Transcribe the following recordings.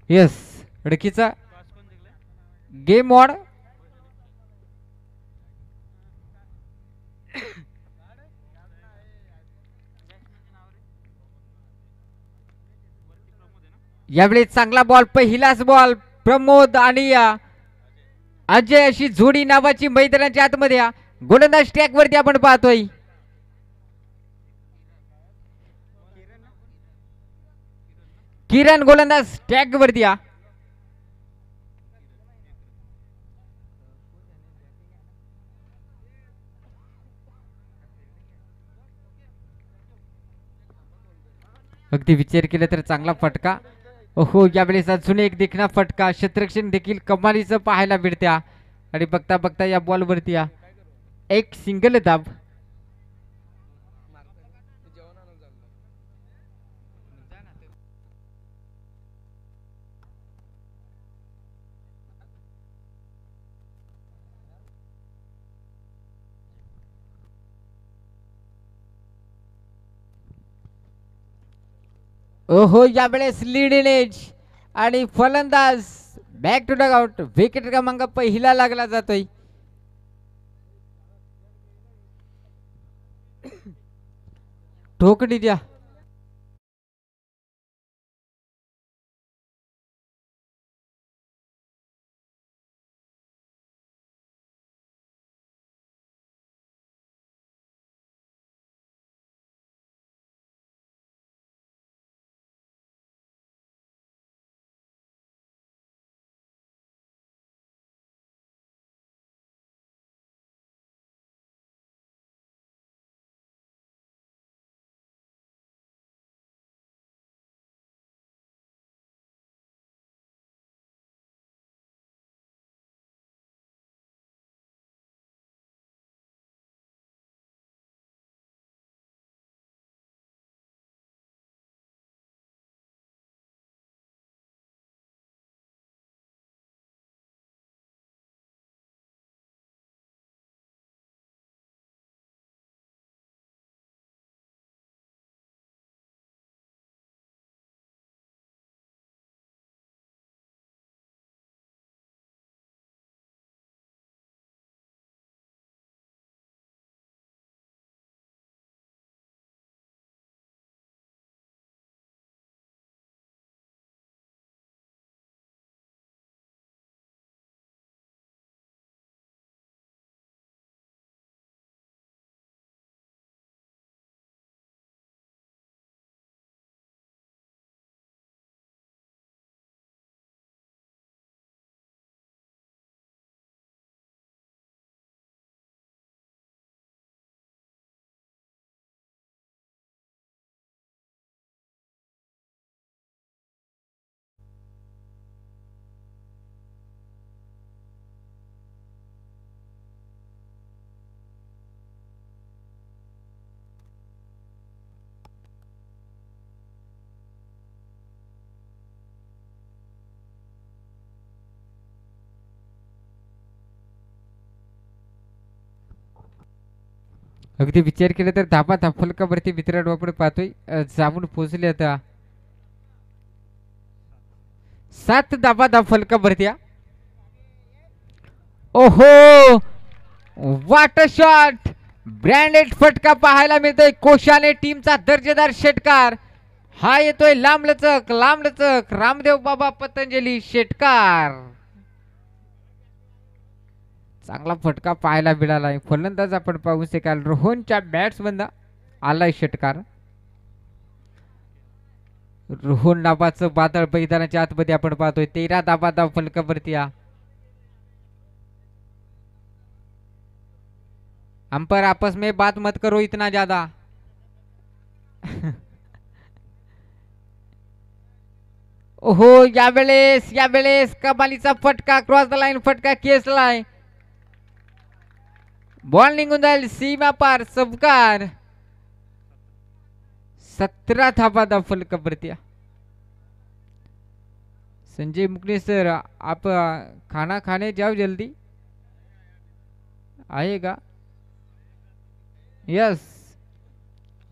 Yes अडकीचा game मोड यावेळी चांगला ball पहिलाच बॉल प्रमोद आणि अजय अशी जोडी नावाची मैदानाच्या आतमध्ये गोलंदाज ट्रॅक वरती आपण पाहतोय. किरण गोलंदाज ट्रॅक वरती अगदी विचार केला तर चांगला फटका. ओहो यावेळेस अजून एक देखना फटका क्षेत्ररक्षण देखील कमालीचं पाहायला मिळत्या आणि बघता बघता या बॉल वरती एक सिंगल धाब. ओहो यावेळेस लीड इन एज आणि फलंदाज back to dugout. Wicket क्रमांक पहिला लागला जातोय. ठोकडी द्या. अगदी विचार केला तर धाबा फलकावरती मित्रांनो आपण पाहतोय जाऊन पोहोचले आता 7 धाबा फलकावरती. ओहो वाट शॉट ब्रँडेड फटका पाहायला मिळतोय. कोशाने टीमचा दर्जेदार षटकार हा येतोय लांब लचक रामदेव बाबा पतंजली षटकार. चांगला फटका पाहायला मिळालाय. फलंदाज आपण पाहू शकाल रोहनच्या बॅट्समन आलाय षटकार. रोहन नावाचं बादळ मैदानाच्या आतमध्ये आपण पाहतोय. 13 धाव फलकावरती अंपायर आपस में बात मत करो इतना ज्यादा. ओहो यावेळेस कमालीचा फटका क्रॉस द लाईन फटका केसलाय. बॉल निघून जाईल सीमा पार चमकार. 17 धावा फलकावरती. संजय मुकने सर आप खाना खाने जाओ जल्दी. आएगा यस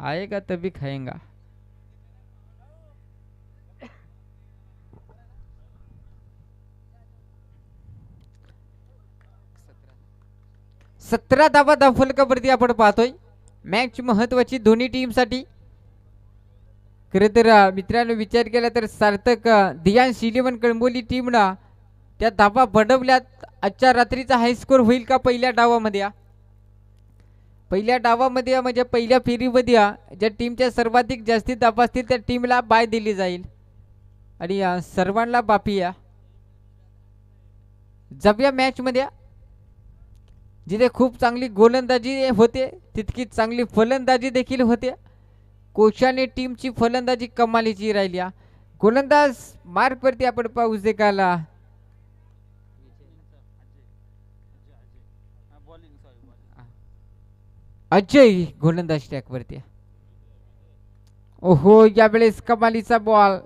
आएगा तभी खाएगा. 17 धावा फलकावरती आपण पाहतोय. मॅच महत्वाची दोन्ही टीमसाठी. खरं तर मित्रांनो विचार केला तर सार्थक दियांश 11 कळंबोली टीमना त्या धावा बडवल्यात. आजच्या रात्रीचा हाय स्कोर होईल का पहिल्या डावामध्ये? पहिल्या डावामध्ये म्हणजे पहिल्या फेरीमध्ये ज्या टीमच्या सर्वाधिक जास्तीत धावा असतील त्या टीमला बाय दिली जाईल. आणि सर्वांना बापी या जाऊया मॅच मध्ये, जिथे खूप चांगली गोलंदाजी होते तितकी चांगली फलंदाजी देखील होते. कोशाने टीमची फलंदाजी कमालीची राहिली. गोलंदाज मार्क वरती आपण पाहू शकाला अजय गोलंदाज ट्रॅक वरती. ओहो यावेळेस कमालीचा बॉल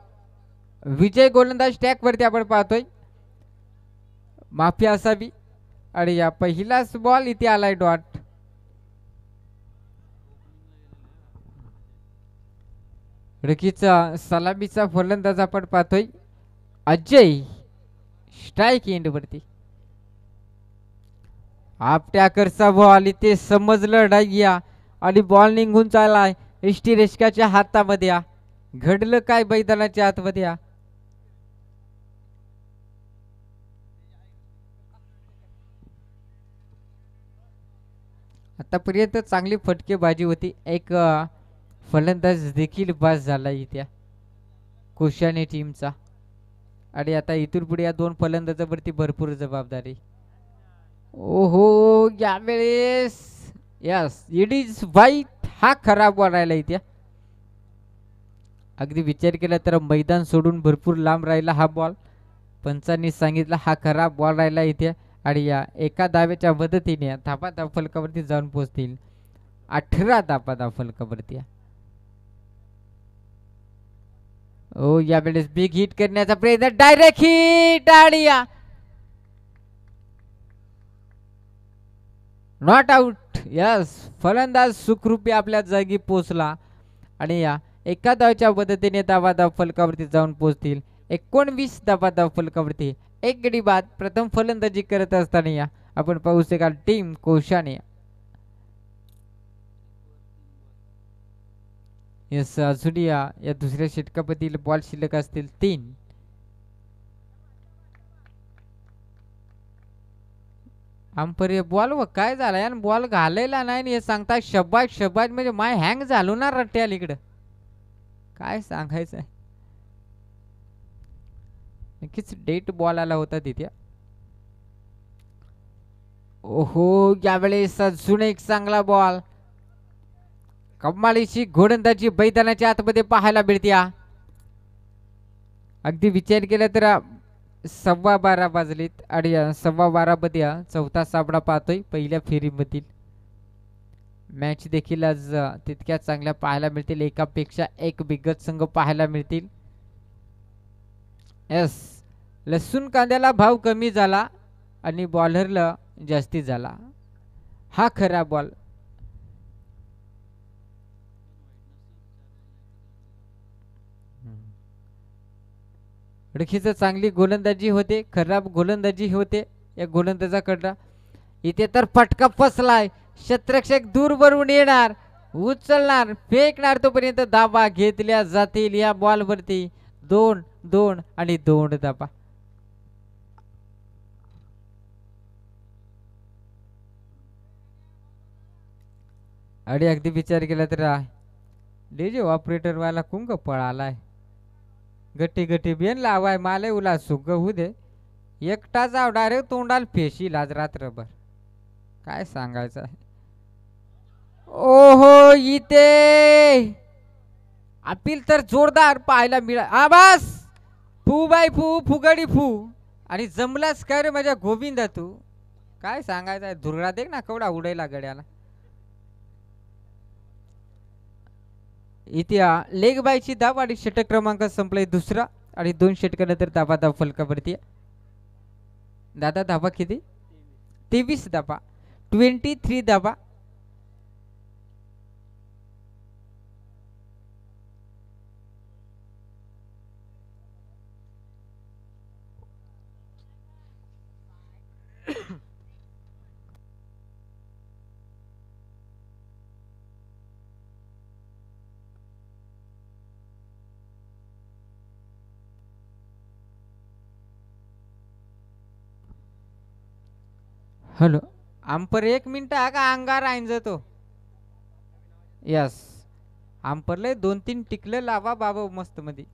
विजय गोलंदाज ट्रॅक वरती आपण पाहतोय. माफी असावी. आणि या पहिलाच बॉल इथे आलाय डॉट. रकीचा सलामीचा फलंदाज आपण पाहतोय अजय स्ट्राइक एंड वरती. आपट्याकरचा बॉल इथे समजलं नाही आणि बॉल निघून चाललाय एसटी रेशकाच्या हातामध्ये. घडलं काय मैदानाच्या आतमध्ये? आतापर्यंत चांगली फटकेबाजी होती. एक फलंदाज देखील पास झाला इथे कोशाने टीमचा. आणि आता इथून पुढे या दोन फलंदाजावरती भरपूर जबाबदारी. ओहो यावेळेस यस इट इज वाईट. हा खराब बॉल राहिला इथे. अगदी विचार केला तर मैदान सोडून भरपूर लांब राहिला हा बॉल. पंचांनी सांगितलं हा खराब बॉल राहिला इथे. आणि या एका धावेच्या मदतीने धाव फलकावरती जाऊन पोहोचतील. 18 धाव फलकावरती. ओ यावेळेस बिग हिट करण्याचा प्रयत्न. डायरेक्ट हिट आणि नॉट आउट. यस फलंदाज सुखरूपी आपल्या जागी पोहोचला. आणि या एका धावच्या मदतीने धाव फलकावरती जाऊन पोहोचतील. 19 धाव फलकावरती. एक गडी बाद. प्रथम फलंदाजी करत असताना आपण पाहू शकाल टीम कोशाने. यस अजून या दुसऱ्या षटकामधील बॉल शिल्लक असतील 3. अंपायर बॉल व काय झालाय बॉल घालायला नाही हे सांगता. शबाज शबाज म्हणजे माय हँग झालो ना रट्ट्याला इकडं. काय सांगायचं. नक्कीच डेट बॉल आला होता तिथे. ओहो यावेळेस अजून एक चांगला बॉल. कमालीची गोलंदाजी मैदानाच्या आतमध्ये पाहायला मिळते. अगदी विचार केला तर 12:15 वाजलेत. आणि 12:15 मध्ये चौथा सामना पाहतोय पहिल्या फेरीमधील. मॅच देखील आज तितक्या चांगल्या पाहायला मिळतील. एकापेक्षा एक बिगत संघ पाहायला मिळतील. यस लसूण कांद्याला भाव कमी झाला आणि बॉलरला जास्ती झाला. हा खरा बॉल. रखीचं चांगली गोलंदाजी होते. खराब गोलंदाजी होते या गोलंदाजाकडनं. इथे तर फटका फसलाय. क्षेत्ररक्षक दूरवरून येणार उचलणार फेकणार तोपर्यंत धावा घेतल्या जातील या बॉल वरती. 2 आणि 2 धावा. आणि अगदी विचार केला तर डीजे ऑपरेटर वाला कुंग पळालाय. गट्टी गट्टी बेन लावाय माले उला सुग होऊ दे. एकटा जाव डायरेक्ट तोंडाल फेशील आज रात्रभर. काय सांगायचं. ओहो इथे अपील तर जोरदार पाहायला मिळा. बस फू बाय फू फुगडी फू. आणि जमलाच काय रे माझ्या गोविंदा तू. काय सांगायचं. धुरळा देख ना केवढा उडायला गड्याला. इथे लेग बायची धाव आणि षटक क्रमांक संपलाय दुसरा. आणि 2 षटकानंतर धाव फलकावरती. दादा धावा किती? 23 धावा. 23 धावा. हॅलो आमपर 1 मिनिट का अंगार आईन जातो. यस आमपरले 2-3 टिकले लावा बाबा मस्त मध्ये.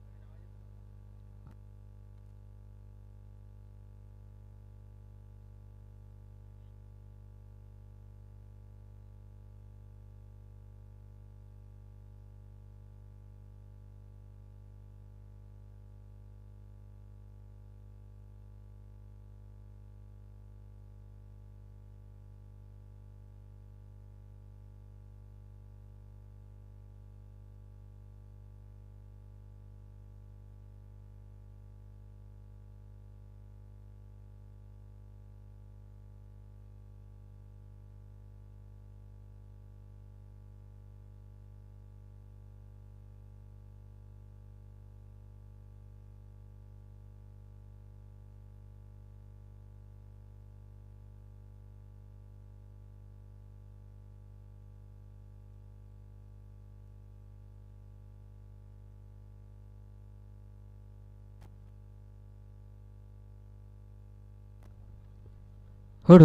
हो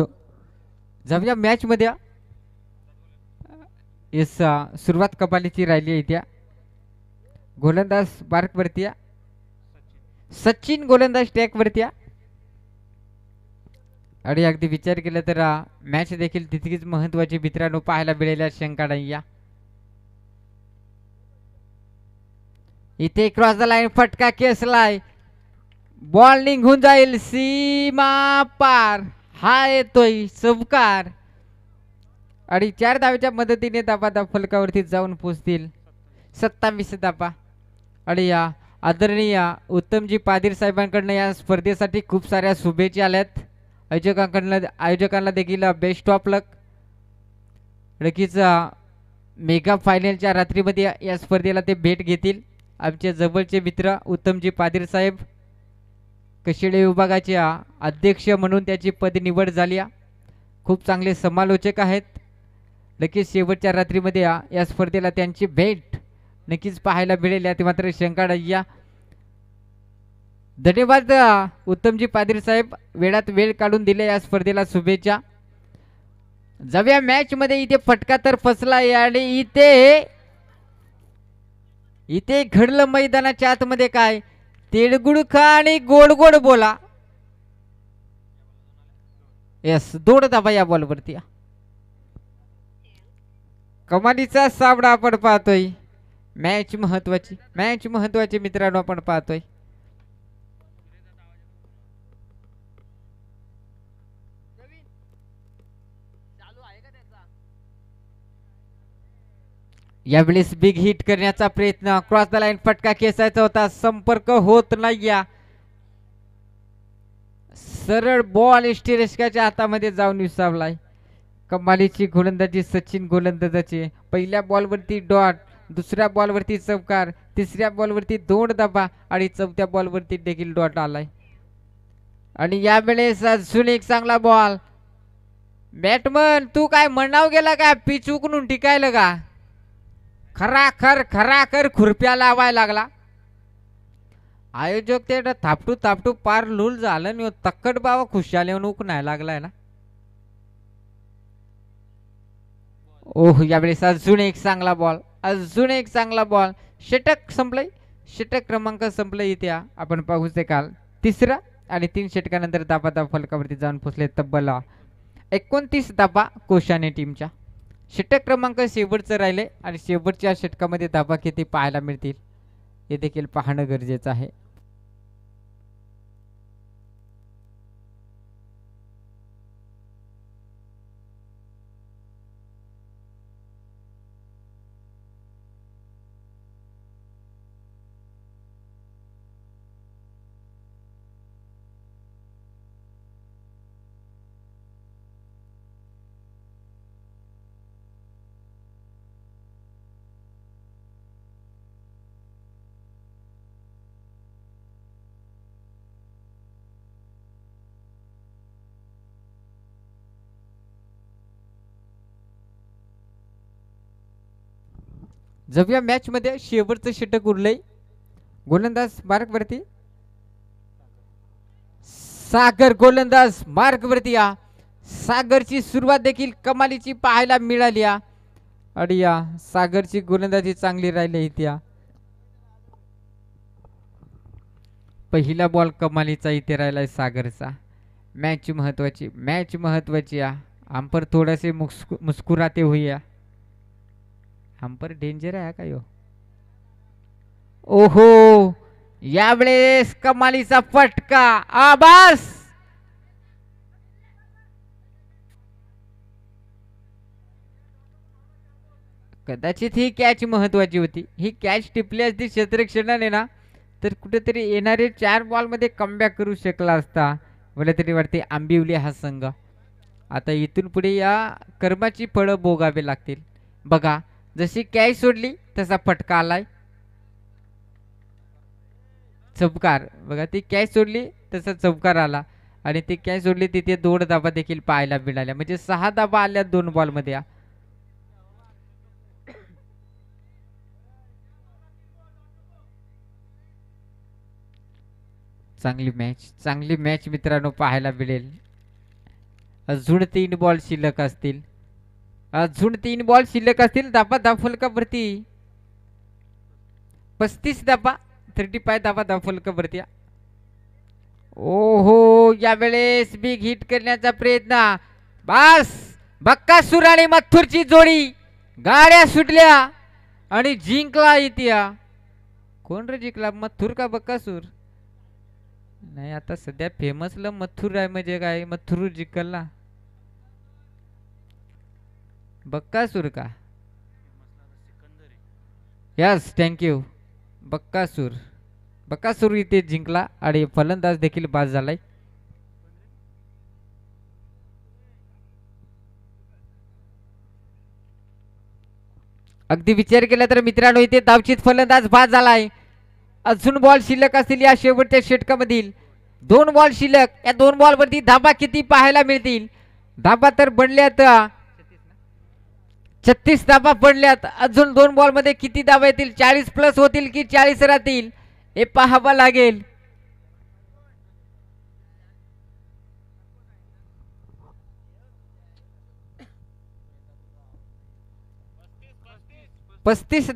जाऊया मॅच मध्ये. येस सुरुवात कपालीची राहिली आहे. त्या गोलंदाज बार्क वरती सचिन गोलंदाज टॅक वरती. आणि अगदी विचार केला तर मॅच देखील तितकीच महत्वाची मित्रांनो पाहायला मिळेल शंका नाही. या इथे क्रॉस द लाईन फटका केसलाय. बॉल निघून जाईल सीमा पार. हा येतोय चौकार. आणि 4 धावेच्या मदतीने धाबा फलकावरती जाऊन पोहोचतील 27 धाबा. आणि या आदरणीय उत्तमजी पादीर साहेबांकडनं या स्पर्धेसाठी खूप साऱ्या शुभेच्छा आल्यात. आयोजकांना देखील बेस्ट ऑफ लक. नक्कीच मेगा फायनलच्या रात्रीमध्ये या स्पर्धेला ते भेट घेतील. आमचे जवळचे मित्र उत्तमजी पादीर साहेब कशिळे विभागाचे अध्यक्ष म्हणून त्याची पद निवड झाली. खूप चांगले समालोचक आहेत. नक्कीच शेवटच्या रात्रीमध्ये या स्पर्धेला त्यांची भेट नक्कीच पाहायला मिळेल यात मात्र शंका नाही. धन्यवाद उत्तमजी पादीर साहेब वेळात वेळ काढून दिले या स्पर्धेला शुभेच्छा. जाऊया मॅच मध्ये. इथे फटका तर फसला आणि इथे घडलं मैदानाच्या आतमध्ये काय तिळगुळ खा आणि गोड गोड बोला. यस 2 धाबा या बॉलवरती. कमालीचा सामना आपण पाहतोय. मॅच महत्वाची मित्रांनो आपण पाहतोय. यावेळेस बिग हिट करण्याचा प्रयत्न. क्रॉस द लाईन फटका खेचायचा होता. संपर्क होत नाही. सरळ बॉल इष्टिरेषकाच्या हातामध्ये जाऊन विसावलाय. कमालीची गोलंदाजी सचिन गोलंदाजाची. पहिल्या बॉलवरती डॉट, दुसऱ्या बॉलवरती चौकार, तिसऱ्या बॉलवरती 2 धाबा आणि चौथ्या बॉलवरती देखील डॉट आलाय. आणि यावेळेस अजून एक चांगला बॉल. बॅटमन तू काय म्हणाव गेला का पिच उकणून टिकायला का. खराखर खुरप्या लावायला लागला. आयोजक ते थापटू पार लूल झालं नि तक्कड बाबा खुशाले उकणायला लागलाय ना. ओह यावेळेस अजून एक चांगला बॉल. षटक संपलंय. षटक क्रमांक संपलंय. इथे आपण पाहू शकाल 3रा आणि 3 षटकानंतर धाबा फलकावरती जाऊन पोहोचले तब्बल 29 धाबा कोशाने टीमच्या. षटक क्रमांक शेवटचं राहिले आणि शेवटच्या षटकामध्ये धाबा किती पाहायला मिळतील हे देखील पाहणं गरजेचं आहे. जब या मॅच मध्ये शेवटचं षटक उरलंय. गोलंदाज मार्क वरती सागर गोलंदाज मार्क वरती सागरची सुरुवात देखील कमालीची पाहायला मिळाली आणि या सागरची गोलंदाजी चांगली राहिली इथे पहिला बॉल कमालीचा इथे राहिलाय सागरचा मॅच महत्वाची अंपर थोडेसे मुस्कुराते हुए अंपर डेंजर आहे का यो ओहो यावेळेस कमालीचा फटका आबास कदाचित ही कॅच महत्वाची होती ही कॅच टिपली असती क्षेत्ररक्षणाने ना तर कुठेतरी येणारे 4 बॉल मध्ये कमबॅक करू शकला असता मला तरी वाटते आंबिवली हा संघ आता इथून पुढे या कर्माची फळं भोगावे लागतील बघा जशी कॅच सोडली तसा फटका आलाय चौकार बघा ती कॅच सोडली तसा चौकार आला आणि ती कॅच सोडली तिथे 2 धाबा देखील पाहायला मिळाल्या म्हणजे 6 धाबा आल्या 2 बॉल मध्ये चांगली मॅच मित्रांनो पाहायला मिळेल अजून 3 बॉल शिल्लक असतील धाबा फलकावरती 35 धाबा 35 धाबा फलकावरती ओहो यावेळेस बिग हिट करण्याचा प्रयत्न बस बक्कासूर आणि मथुरची जोडी गाड्या सुटल्या आणि जिंकला इतिया कोण रे जिंकला मथुर का बक्कासूर नाही आता सध्या फेमसला मथुर आहे म्हणजे काय मथुर जिंकला बक्कासूर का यस थँक्यू बक्कासूर इथे जिंकला आणि फलंदाज देखील बाद झालाय अगदी विचार केला तर मित्रांनो इथे धावचीत फलंदाज बाद झालाय अजून बॉल शिल्लक असतील या शेवटच्या षटकामधील 2 बॉल शिल्लक या 2 बॉल वरती धाबा किती पाहायला मिळतील धाबा तर बनल्यात 36 धाबा पडल्यात अजून 2 बॉल मध्ये किती धाबा येतील 40 प्लस होतील की 40 राहतील हे पाहावं लागेल पस्तीस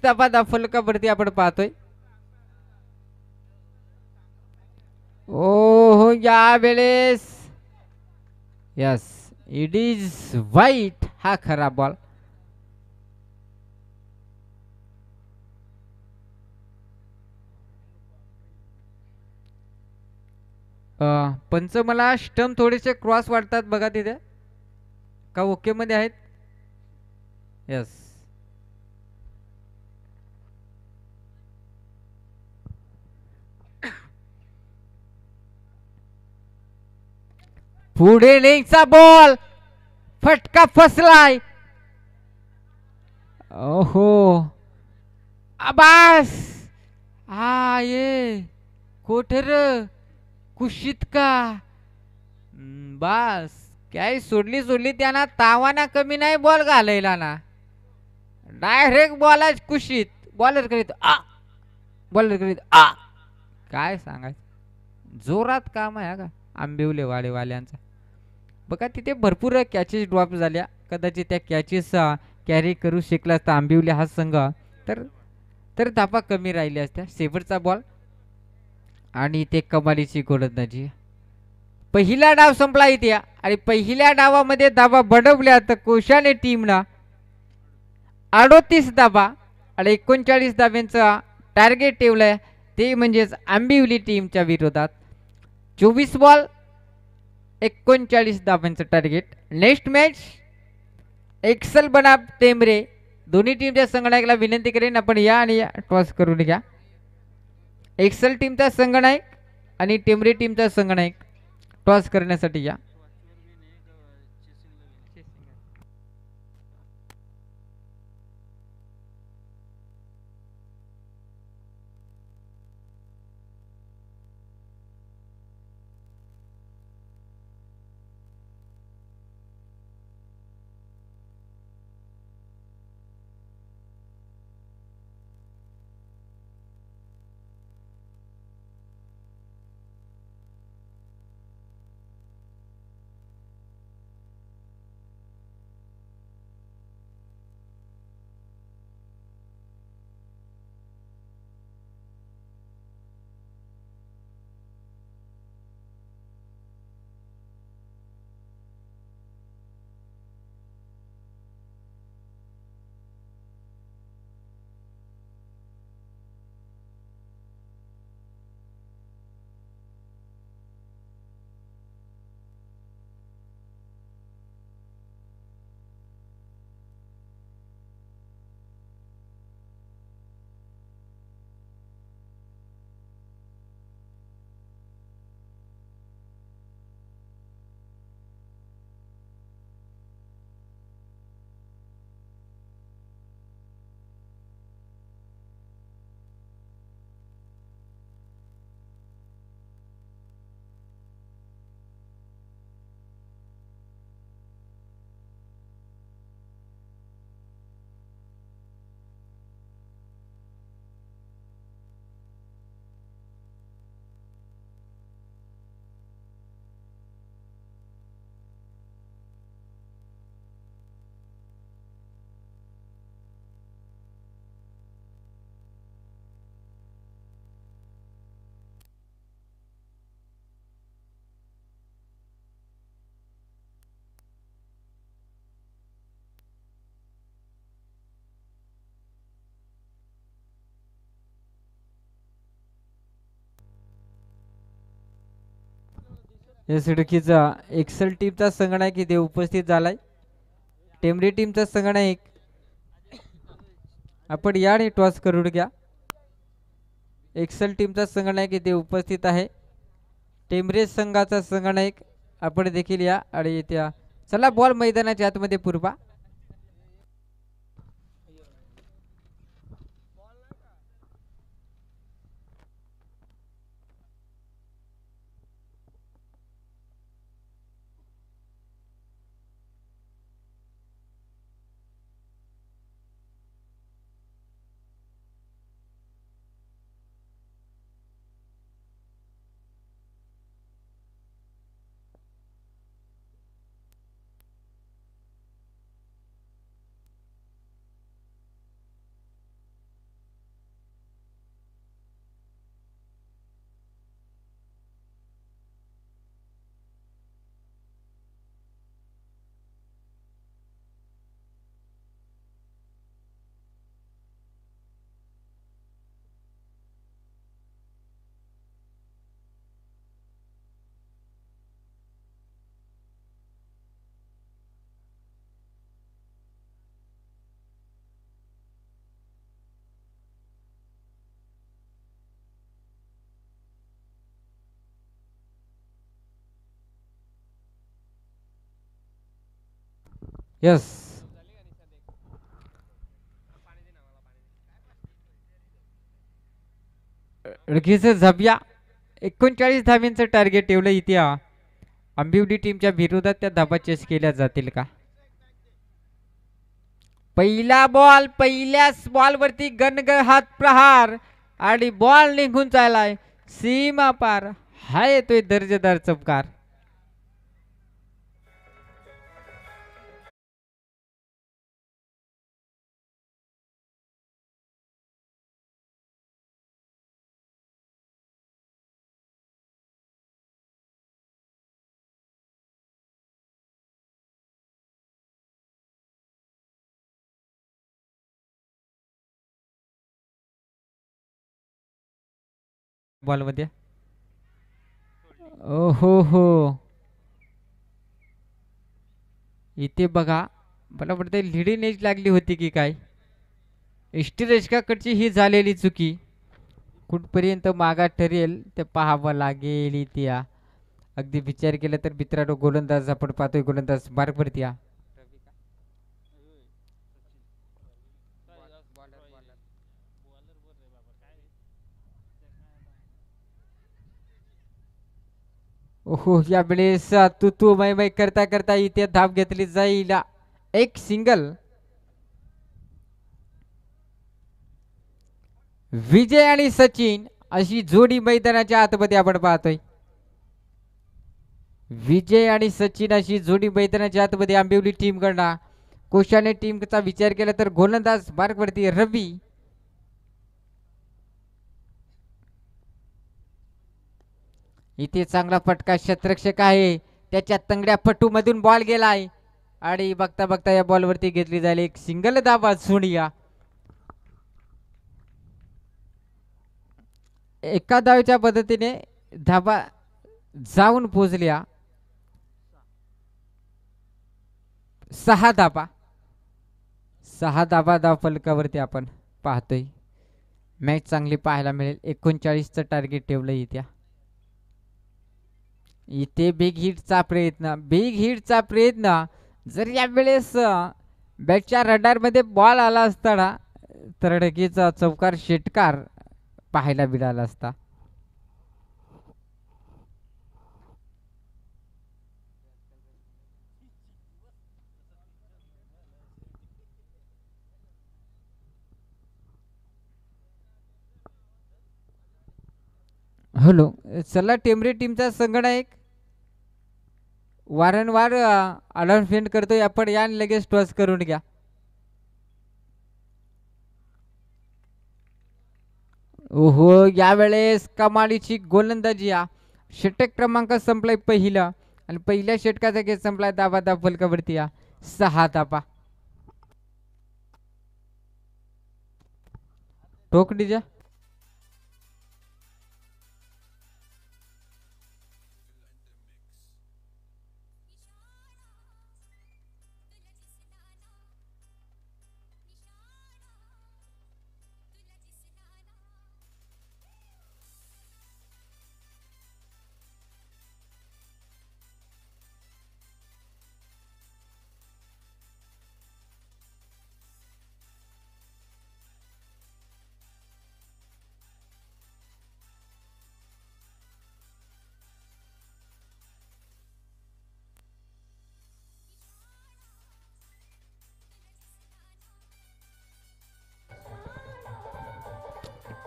धाबा फलकावरती आपण पाहतोय ओ या वेळेस यस इट इज वाईट हा खरा बॉल पंच मला स्टंप थोडेसे क्रॉस वाटतात बघा तिथे का ओके मध्ये आहेत यस पुढे लेगचा बॉल फटका फसलाय ओहो आबास ये कोठर कुशीत का बस काय सोडली त्यांना तावाना कमी नाही बॉल घालायला ना डायरेक्ट बॉलच कुशीत बॉलर करीत काय सांगायचं जोरात काम आहे का आंबिवले वालेवाल्यांचा बघा तिथे भरपूर कॅचेस ड्रॉप झाल्या कदाचित त्या कॅचेस कॅरी करू शकला असता आंबिवले हा संघ तर धापा कमी राहिल्या असत्या शेवटचा बॉल आणि ते कमालीची गोलंदाजी पहिला डाव संपला इथे आणि पहिल्या डावामध्ये धाबा बनवल्या तर कोशाने टीमला 38 धाबा आणि 39 धाब्यांचा टार्गेट ठेवलाय ते म्हणजेच आंबिवली टीमच्या विरोधात 24 बॉल 39 धाब्यांचं टार्गेट नेक्स्ट मॅच एक्सल बनाब टेमरे दोन्ही टीमच्या संगणकाला विनंती करेन आपण या आणि टॉस करून घ्या एक्सल टीमचा संगणक आणि टेमरे टीमचा संगणक टॉस करण्यासाठी या या सडकीचा एक्सेल टीमचा संगणक इथे उपस्थित झालाय. टेमरी टीमचा संगणक आपण याने टॉस करून घ्या. एक्सेल टीमचा संगणक इथे उपस्थित आहे. टेमरे संघाचा संगणक आपण देखील या आणि त्या चला बॉल मैदानाच्या आतमध्ये पुरवा. यस झबिया 39 धाब्यांचं टार्गेट ठेवलं इथे. आंबिवली टीमच्या विरोधात त्या धाबा चेस केल्या जातील का? पहिला बॉल पहिल्याच बॉलवरती गणगहात प्रहार आणि बॉल निघून चाललाय सीमा पार. हा येतोय दर्जेदार चमकार. बॉल मध्ये हो हो इथे बघा मला वाटतं लिडिंग एज लागली होती की काय. इष्टरक्षकाकडची ही झालेली चुकी कुठपर्यंत मागात ठरेल ते पाहावं लागेल. इथे अगदी विचार केला तर मित्रांनो गोलंदाज आपण पाहतोय गोलंदाज मार्गवरती ओहो या वेळेस तू मै करता करता इथे धाव घेतली जाईल. एक सिंगल. विजय आणि सचिन अशी जोडी मैदानाच्या आतमध्ये आपण पाहतोय. विजय आणि सचिन अशी जोडी मैदानाच्या आतमध्ये आंबिवली टीम कडनं. कोशाने टीमचा विचार केला तर गोलंदाज मार्गवरती रवी. इथे चांगला फटका क्षेत्ररक्षक आहे त्याच्या तंगड्या पट्टू मधून बॉल गेलाय आणि बघता बघता या बॉलवरती घेतली जाईल एक सिंगल धावा. सोनिया एका धावेच्या पद्धतीने धावा जाऊन पोहोचल्या. 6 धावा. 6 धावा धाव फलकावरती आपण पाहतोय. मॅच चांगली पाहायला मिळेल. 39चं टार्गेट ठेवलं इथे बिग हिटचा प्रयत्न जर या वेळेस बॅटच्या रडार मध्ये बॉल आला असताना तर नक्कीचा चौकार षटकार पाहायला मिळाला असता. हॅलो चला टेमरे टीमचा संगणक वारंवार अनाउन्समेंट करतोय आपण या लगेच टॉस करून घ्या. ओहो यावेळेस कमालीची गोलंदाजी. षटक क्रमांक संपलाय पहिला आणि पहिल्या षटकाचा खेळ संपलाय. दाबा दाब फलकावरती 6 धाबा. टोकडीच्या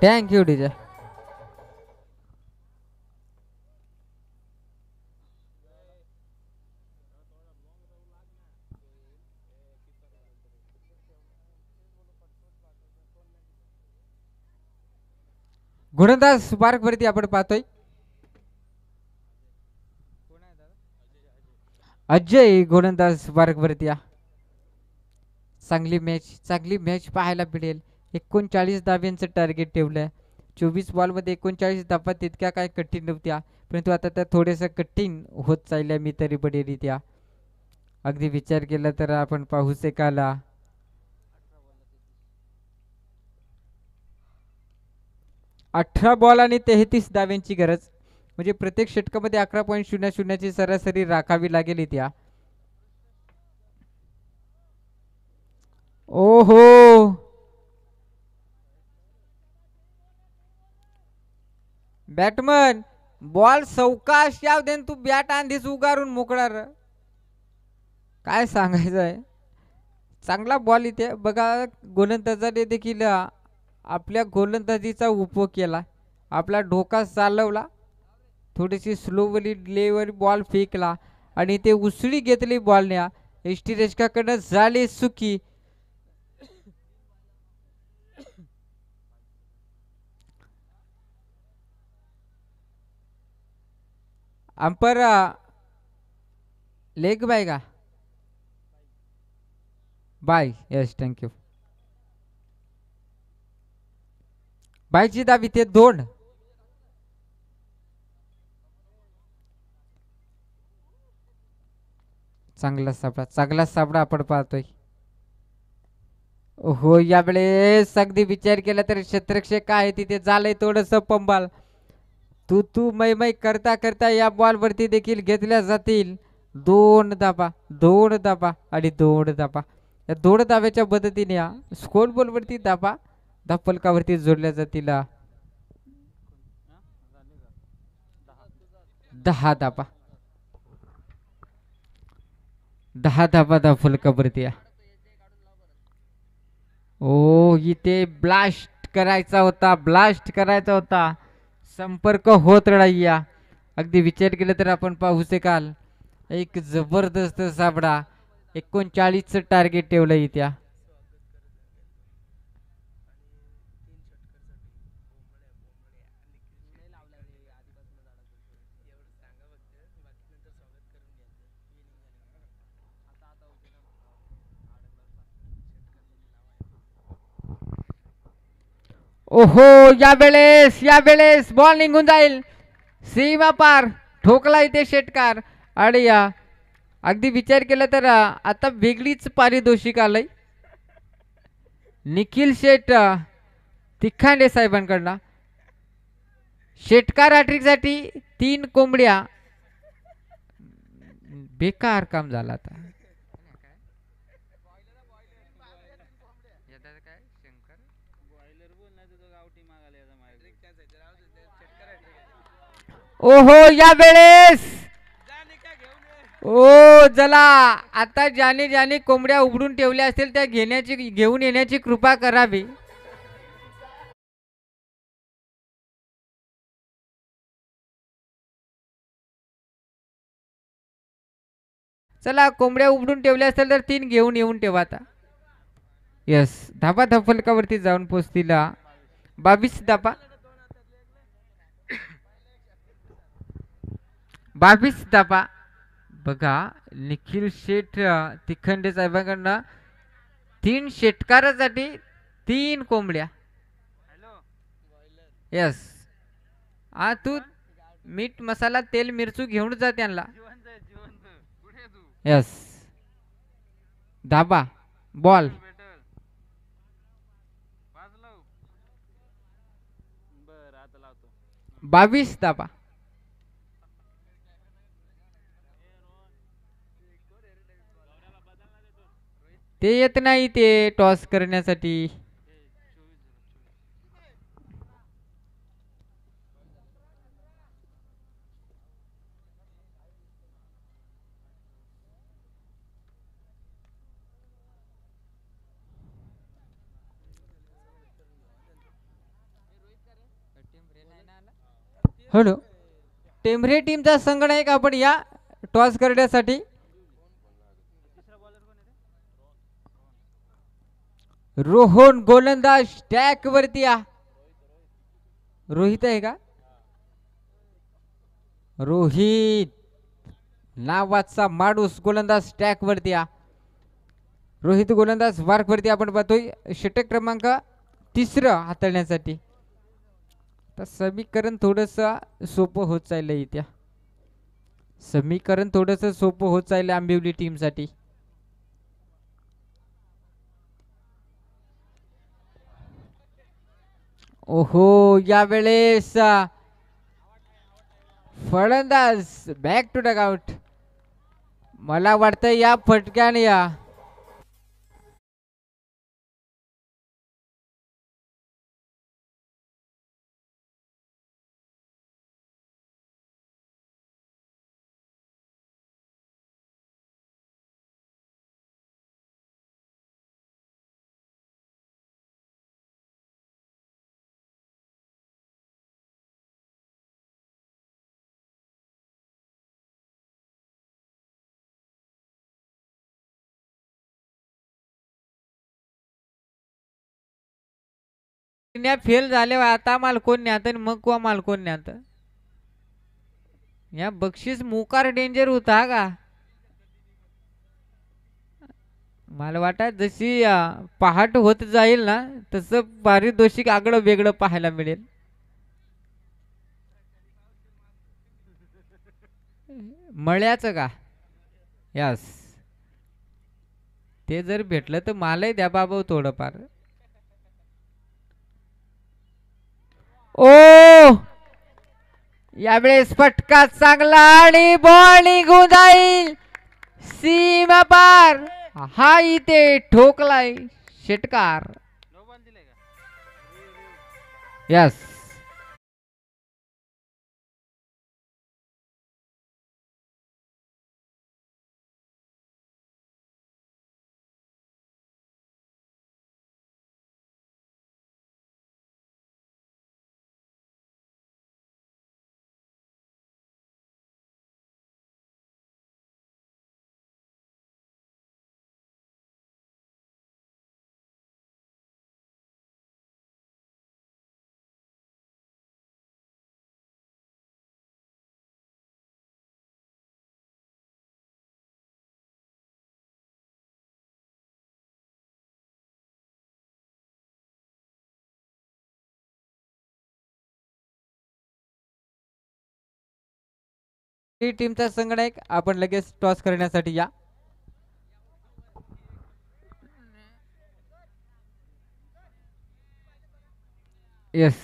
थँक्यू डीजे. गुणदास स्पार्क वरती आपण पाहतोय अजय गोलंदाज स्पार्क वरती या. चांगली मॅच पाहायला मिळेल. 39 धाब्यांचं टार्गेट ठेवलं. 24 बॉलमध्ये 39 धाबा तितक्या काय कठीण नव्हत्या, परंतु आता त्या थोड्याशा कठीण होत चालल्या मी तरी बडेरित्या. अगदी विचार केला तर आपण पाहू शकाला 18 बॉल आणि 33 धाब्यांची गरज, म्हणजे प्रत्येक षटकामध्ये 11.00 ची सरासरी राखावी लागेल इथे. ओहो, बॅटमन बॉल सवकाश याव देन तू बॅट आंधीच उगारून मोकळा. काय सांगायचं आहे. चांगला बॉल इथे बघा. गोलंदाजाने देखील आपल्या गोलंदाजीचा उपयोग केला. आपला ढोका चालवला, थोडीशी स्लोवली लेवर बॉल फेकला आणि ते उसळी घेतली बॉलने. एसटी रेषकाकडनं झाली सुकी. अंपर लेग बाय का बाय. Yes thank you. बायची दाबी ते 2. चांगला सापडा आपण पाहतोय. हो, यावेळेस अगदी विचार केला तर क्षेत्रक्षक आहे तिथे झालंय थोडस पंबाल. तू मै करता करता या बॉल वरती देखील घेतल्या जातील 2 धाबा, 2 धाबा आणि 2 धाबा. या 2 धाब्याच्या मदतीने या स्कोर बॉल वरती धाबा धापलकावरती जोडल्या जातील 10 धाबा. 10 धाबा धापलकावरती या. ओ, इथे ब्लास्ट करायचा होता, ब्लास्ट करायचा होता. संपर्क होत राहिया. अगदी विचार केला तर आपण पाहू शकाल एक जबरदस्त साबडा. 39चं टार्गेट ठेवलं इथे. ओहो, यावेळेस बॉल निघून जाईल सीमा पार. ठोकला इथे षटकार. आणि अगदी विचार केला तर आता वेगळीच पारितोषिक आलंय निखिल शेठ तिखांडे साहेबांकडनं. षटकार हॅट्रिक साठी 3 कोंबड्या. बेकार काम झालं आता. ओहो, यावेळेस ओ चला आता ज्याने कोंबड्या उघडून ठेवल्या असतील त्या घेऊन येण्याची कृपा करावी. चला, कोंबड्या उघडून ठेवल्या असतील तर 3 घेऊन येऊन ठेवा आता. यस, धाबा धफलकावरती जाऊन पोचतील 22 धाबा. 22 धाबा. बघा, निखिल शेठ तिखंडे साहेबांकडनं 3 षटकारासाठी 3 कोंबड्या. यस, तू मीठ मसाला तेल मिरचू घेऊन जा त्यांना. यस, धाबा बॉल 22 धाबा. ते येत नाही ते टॉस करण्यासाठी. हॅलो, टेंभरे टीमचा संगणक आपण या टॉस करण्यासाठी. रोहन गोलंदाज स्टॅक वरती या. रोहित आहे का? रोहित नावाचा माणूस गोलंदाज स्टॅक वरती या. रोहित गोलंदाज मार्क वरती आपण पाहतोय षटक क्रमांक तिसरं हाताळण्यासाठी. तर समीकरण थोडस सोपं होत चाललंय इथे. समीकरण थोडस सोपं होत चाललंय आंबिवली टीम साठी. ओहो, यावेळेस फलंदाज बॅक टू डगआउट. मला वाटतं या फटक्याने या फेल झाले आता मालकोन न्यात मग कुवा मालकोन न्यात. या बक्षीस मोकार डेंजर होता का? मला वाटत जशी पहाट होत जाईल ना तसं पारितोषिक आगळं वेगळं पाहायला मिळेल. मळ्याचं का? यस, ते जर भेटलं तर मलाही द्या बाबा थोडंफार. ओ, यावेळेस फटका चांगला आणि बॉल निघून जाईल सीमा पार. हा इथे ठोकलाय षटकार. यस, टीमचा संगणक आपण लगेच टॉस करण्यासाठी या. येस,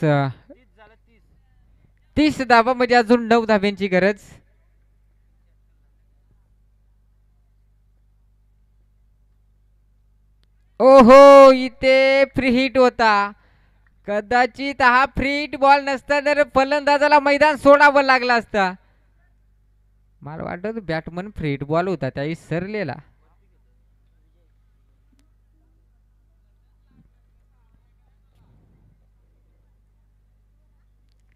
30 धावा म्हणजे अजून 9 धाब्यांची गरज. ओहो, इथे फ्री हिट होता. कदाचित हा फ्री हिट बॉल नसता तर फलंदाजाला मैदान सोडावं लागलं असतं. मला वाटत बॅटमन फ्री हिट बॉल होता त्याही सरलेला.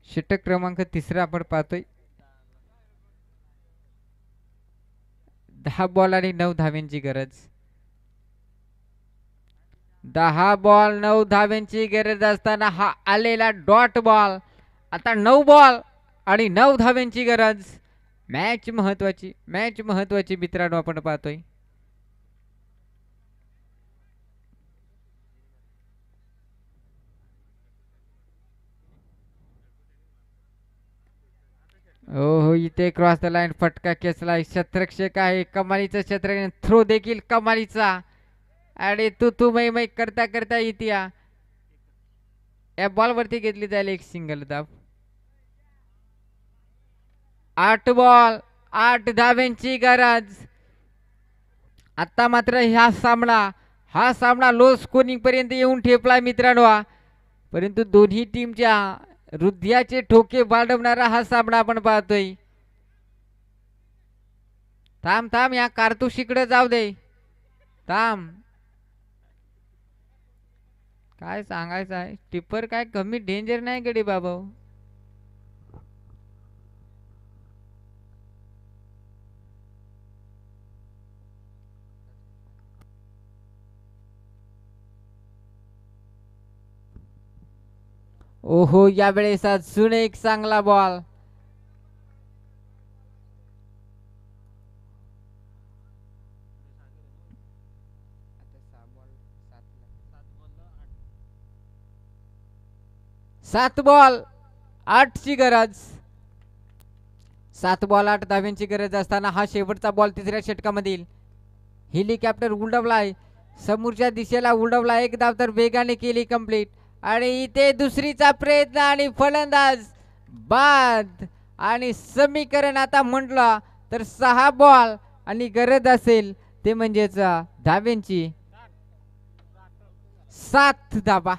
षटक क्रमांक तिसरा आपण पाहतोय. 10 बॉल आणि 9 धाव्यांची गरज. 10 बॉल 9 धाव्यांची गरज असताना हा आलेला डॉट बॉल. आता 9 बॉल आणि 9 धाव्यांची गरज. मॅच महत्वाची, मॅच महत्वाची मित्रांनो आपण पाहतोय. हो, इथे क्रॉस द लाईन फटका खेचला. क्षेत्ररक्षक आहे, कमालीचा क्षेत्र थ्रो देखील कमालीचा. आणि तू मै करता करता इथे या बॉल वरती घेतली जाईल एक सिंगल धाव. 8 बॉल 8 धाव्यांची गरज. आता मात्र हा सामना लो स्कोरिंग पर्यंत येऊन ठेपला मित्रांनो. परंतु दोन्ही टीमच्या हृदयाचे ठोके बाळगणारा हा सामना आपण पाहतोय. थांब थांब, या कारतुशीकडे जाऊ दे. थांब, काय सांगायचं आहे. टिप्पर काय कमी डेंजर नाही गडी बाबा. ओहो यावेळेस अजून एक चांगला बॉल. सात बॉल 8 ची गरज. 7 बॉल 8 धाव्यांची गरज असताना हा शेवटचा बॉल तिसऱ्या षटकामधील. हेलिकॉप्टर उडवलाय समोरच्या दिशेला, उडवला एक धाव तर वेगाने केली कंप्लीट. आणि इथे दुसरीचा प्रयत्न आणि फलंदाज बाद. आणि समीकरण आता म्हटलं तर 6 बॉल आणि गरज असेल ते म्हणजेच धाव्यांची 7 धावा.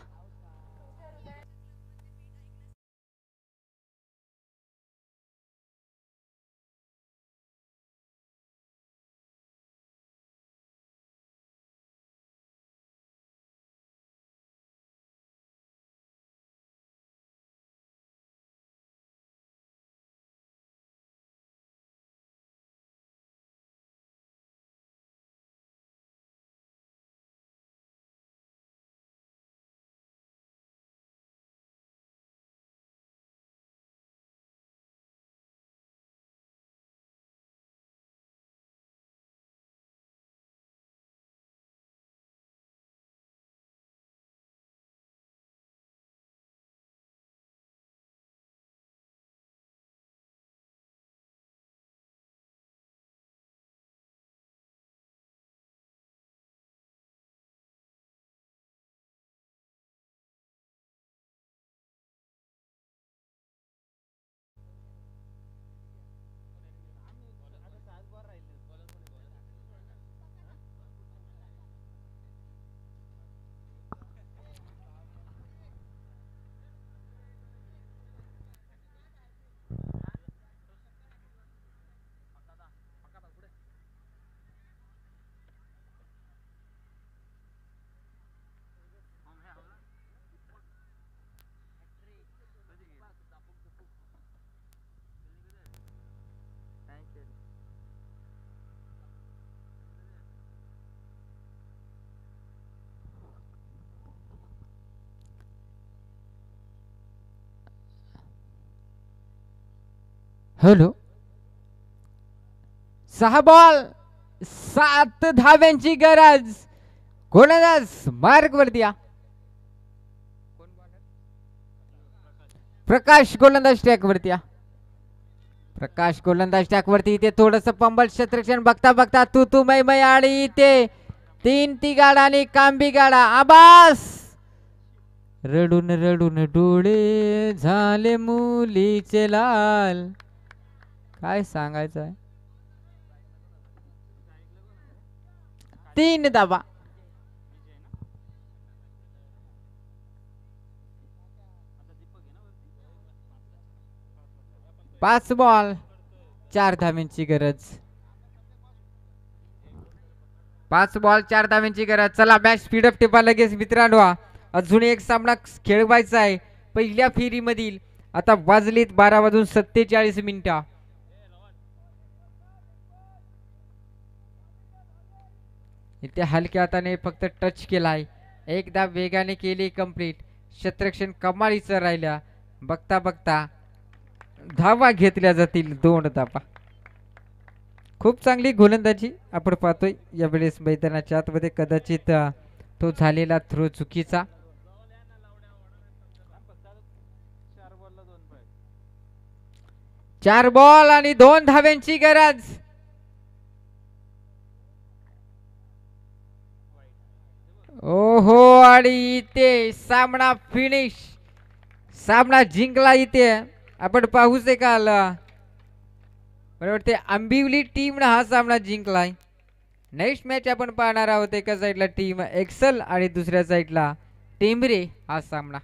हॅलो. 6 बॉल 7 धाव्यांची गरज. गोलंदाज मार्ग वर द्या. प्रकाश गोलंदाज ट्रॅक वरती या. प्रकाश गोलंदाज ट्रॅक वरती. इथे थोडस पंबल क्षेत्रक्षण बघता बघता तू मै आणि इथे 3 गाडा आणि कांबी गाडा. आबास रडून रडून डोळे झाले मुलीचे लाल. काय सांगायचं आहे. 3 धावा. पाच बॉल 4 धाव्यांची गरज. 5 बॉल 4 धाव्यांची गरज. चला मॅच स्पीडअप टिपा लगेच मित्रांनो. अजून एक सामना खेळवायचा आहे पहिल्या फेरीमधील. आता वाजलीत 12:47 इथे हलक्या हाताने फक्त टच केलाय. एकदा वेगाने केली कंप्लीट. क्षेत्रक्षण कमालीचं राहिल्या. बघता बघता धावा घेतल्या जातील 2 धावा. खूप चांगली गोलंदाजी आपण पाहतोय यावेळेस मैदानाच्या आतमध्ये. कदाचित तो झालेला थ्रो चुकीचा. 4 बॉल आणि 2 धाव्यांची गरज. ओहो आणि इथे सामना फिनिश. सामना जिंकला इथे आपण पाहू शकाल. बरोबर ते आंबिवली टीमनं हा सामना जिंकलाय. नेक्स्ट मॅच आपण पाहणार आहोत. एका साईडला टीम एक्सल आणि दुसऱ्या साईडला टेंबरे हा सामना.